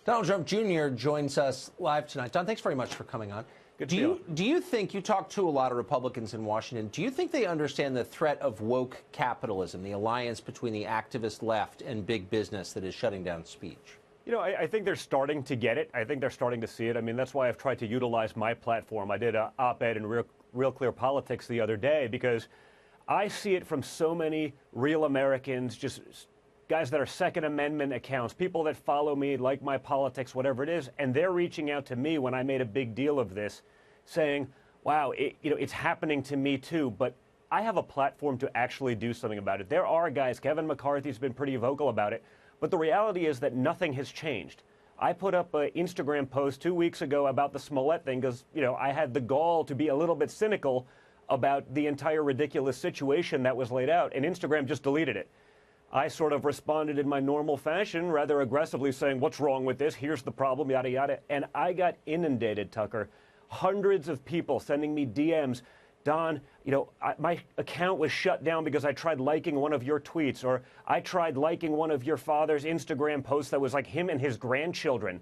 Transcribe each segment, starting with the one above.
Donald Trump Jr. joins us live tonight. Don, thanks very much for coming on. Do you think, you talk to a lot of Republicans in Washington, do you think they understand the threat of woke capitalism, the alliance between the activist left and big business that is shutting down speech? You know, I think they're starting to get it. I think they're starting to see it. I mean, that's why I've tried to utilize my platform. I did an op-ed in Real Clear Politics the other day because I see it from so many real Americans, just guys that are Second Amendment accounts, people that follow me, like my politics, whatever it is, and they're reaching out to me when I made a big deal of this, saying, wow, it's happening to me too, but I have a platform to actually do something about it. There are guys, Kevin McCarthy's been pretty vocal about it, but the reality is that nothing has changed. I put up an Instagram post 2 weeks ago about the Smollett thing because, I had the gall to be a little bit cynical about the entire ridiculous situation that was laid out, and Instagram just deleted it. I sort of responded in my normal fashion, rather aggressively saying, what's wrong with this? Here's the problem, yada, yada. And I got inundated, Tucker. Hundreds of people sending me DMs. Don, my account was shut down because I tried liking one of your tweets, or I tried liking one of your father's Instagram posts that was like him and his grandchildren.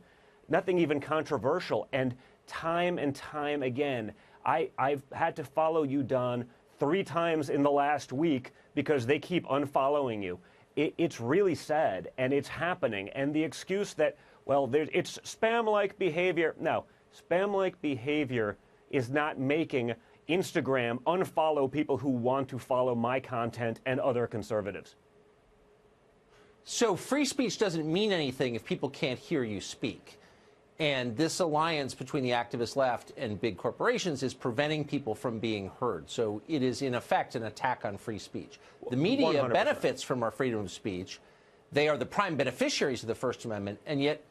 Nothing even controversial. And time again, I've had to follow you, Don, 3 times in the last week because they keep unfollowing you. It's really sad, and it's happening. And the excuse that, well, it's spam-like behavior. No, spam-like behavior is not making Instagram unfollow people who want to follow my content and other conservatives. So free speech doesn't mean anything if people can't hear you speak. And this alliance between the activist left and big corporations is preventing people from being heard. So it is, in effect, an attack on free speech. The media 100%. benefits from our freedom of speech. They are the prime beneficiaries of the First Amendment, and yet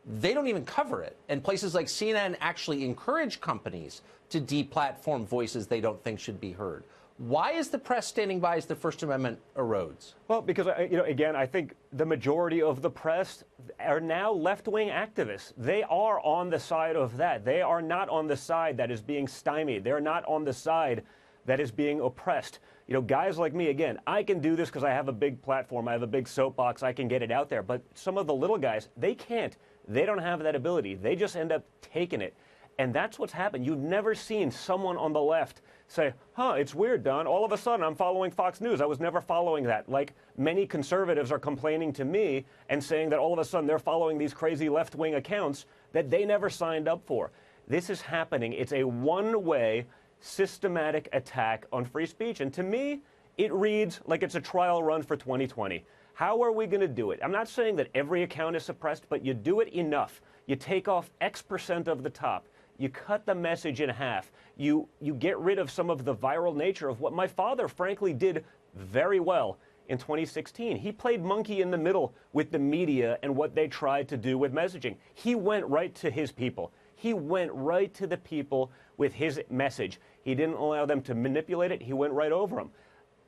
they don't even cover it. And places like CNN actually encourage companies to deplatform voices they don't think should be heard. Why is the press standing by as the First Amendment erodes? Well, because, again, I think the majority of the press are now left-wing activists. They are on the side of that. They are not on the side that is being stymied. They're not on the side that is being oppressed. Guys like me, again, I can do this because I have a big platform. I have a big soapbox. I can get it out there. But some of the little guys, they can't. They don't have that ability. They just end up taking it. And that's what's happened. You've never seen someone on the left say, it's weird, Don. All of a sudden, I'm following Fox News. I was never following that. Like many conservatives are complaining to me and saying that all of a sudden they're following these crazy left-wing accounts that they never signed up for. This is happening. It's a one-way, systematic attack on free speech. And to me, it reads like it's a trial run for 2020. How are we going to do it? I'm not saying that every account is suppressed, but you do it enough. You take off X% of the top. You cut the message in half. You get rid of some of the viral nature of what my father, frankly, did very well in 2016. He played monkey in the middle with the media and what they tried to do with messaging. He went right to his people. He went right to the people with his message. He didn't allow them to manipulate it. He went right over them.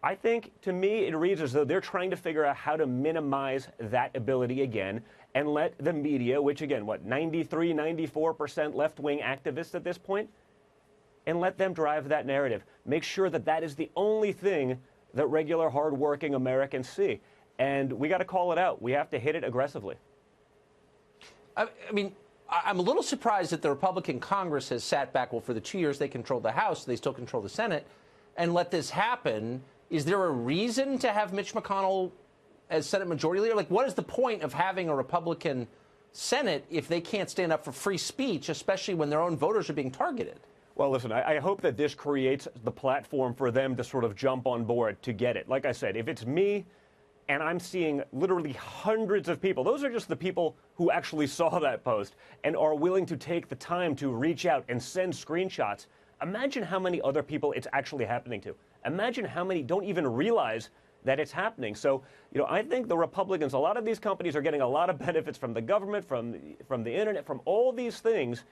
I think, to me, it reads as though they're trying to figure out how to minimize that ability again and let the media, which again, 93, 94% left-wing activists at this point, and let them drive that narrative. Make sure that that is the only thing that regular, hardworking Americans see. And we got to call it out. We have to hit it aggressively. I mean, I'm a little surprised that the Republican Congress has sat back. Well, for the 2 years they controlled the House, they still control the Senate, and let this happen. Is there a reason to have Mitch McConnell as Senate Majority Leader? Like, what is the point of having a Republican Senate if they can't stand up for free speech, especially when their own voters are being targeted? Well, listen, I hope that this creates the platform for them to sort of jump on board to get it. Like I said, if it's me and I'm seeing literally hundreds of people, those are just the people who actually saw that post and are willing to take the time to reach out and send screenshots. Imagine how many other people it's actually happening to. Imagine how many don't even realize that it's happening. So, I think the Republicans, a lot of these companies are getting a lot of benefits from the government, from the internet, from all these things.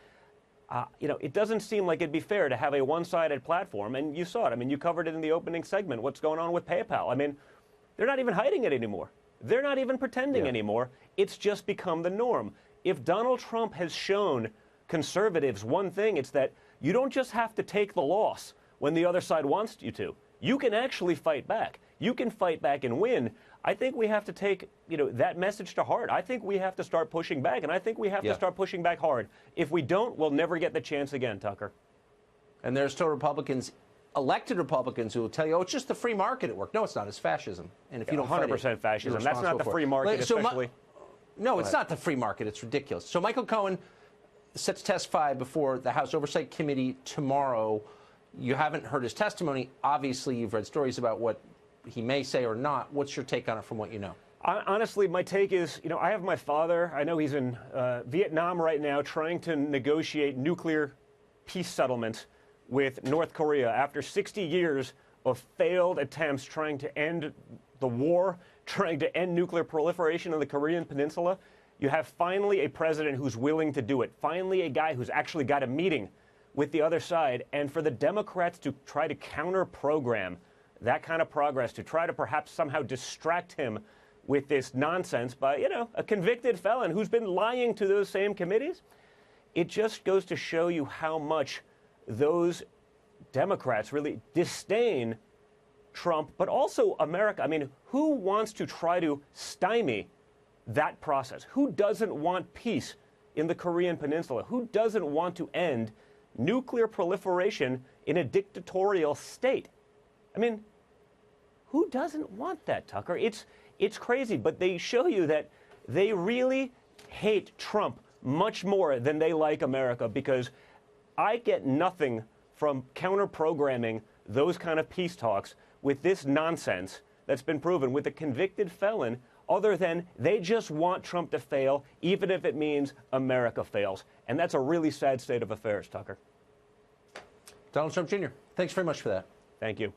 It doesn't seem like it'd be fair to have a one-sided platform. And you saw it. I mean, you covered it in the opening segment. What's going on with PayPal? I mean, they're not even hiding it anymore. They're not even pretending anymore. It's just become the norm. If Donald Trump has shown conservatives one thing, it's that you don't just have to take the loss when the other side wants you to. You can actually fight back. You can fight back and win. I think we have to take, that message to heart. I think we have to start pushing back, and I think we have to start pushing back hard. If we don't, we'll never get the chance again, Tucker. And there's still Republicans, elected Republicans, who will tell you, oh, it's just the free market at work. No, it's not. It's fascism. And if you don't 100% fascism. That's not the free market, especially. No, it's not the free market. It's ridiculous. So Michael Cohen set to testify before the House Oversight Committee tomorrow. You haven't heard his testimony. Obviously, you've read stories about what he may say or not. What's your take on it from what you know? Honestly, my take is, I have my father. I know he's in Vietnam right now trying to negotiate nuclear peace settlement with North Korea after 60 years of failed attempts trying to end the war, trying to end nuclear proliferation on the Korean Peninsula. You have finally a president who's willing to do it. Finally, a guy who's actually got a meeting with the other side. And for the Democrats to try to counter-program that kind of progress, to try to perhaps somehow distract him with this nonsense by, a convicted felon who's been lying to those same committees, it just goes to show you how much those Democrats really disdain Trump, but also America. I mean, who wants to try to stymie that process? Who doesn't want peace in the Korean Peninsula? Who doesn't want to end nuclear proliferation in a dictatorial state? I mean, who doesn't want that, Tucker? It's crazy, but they show you that they really hate Trump much more than they like America, because I get nothing from counter-programming those kind of peace talks with this nonsense that's been proven with a convicted felon, other than they just want Trump to fail, even if it means America fails. And that's a really sad state of affairs, Tucker. Donald Trump Jr., thanks very much for that. Thank you.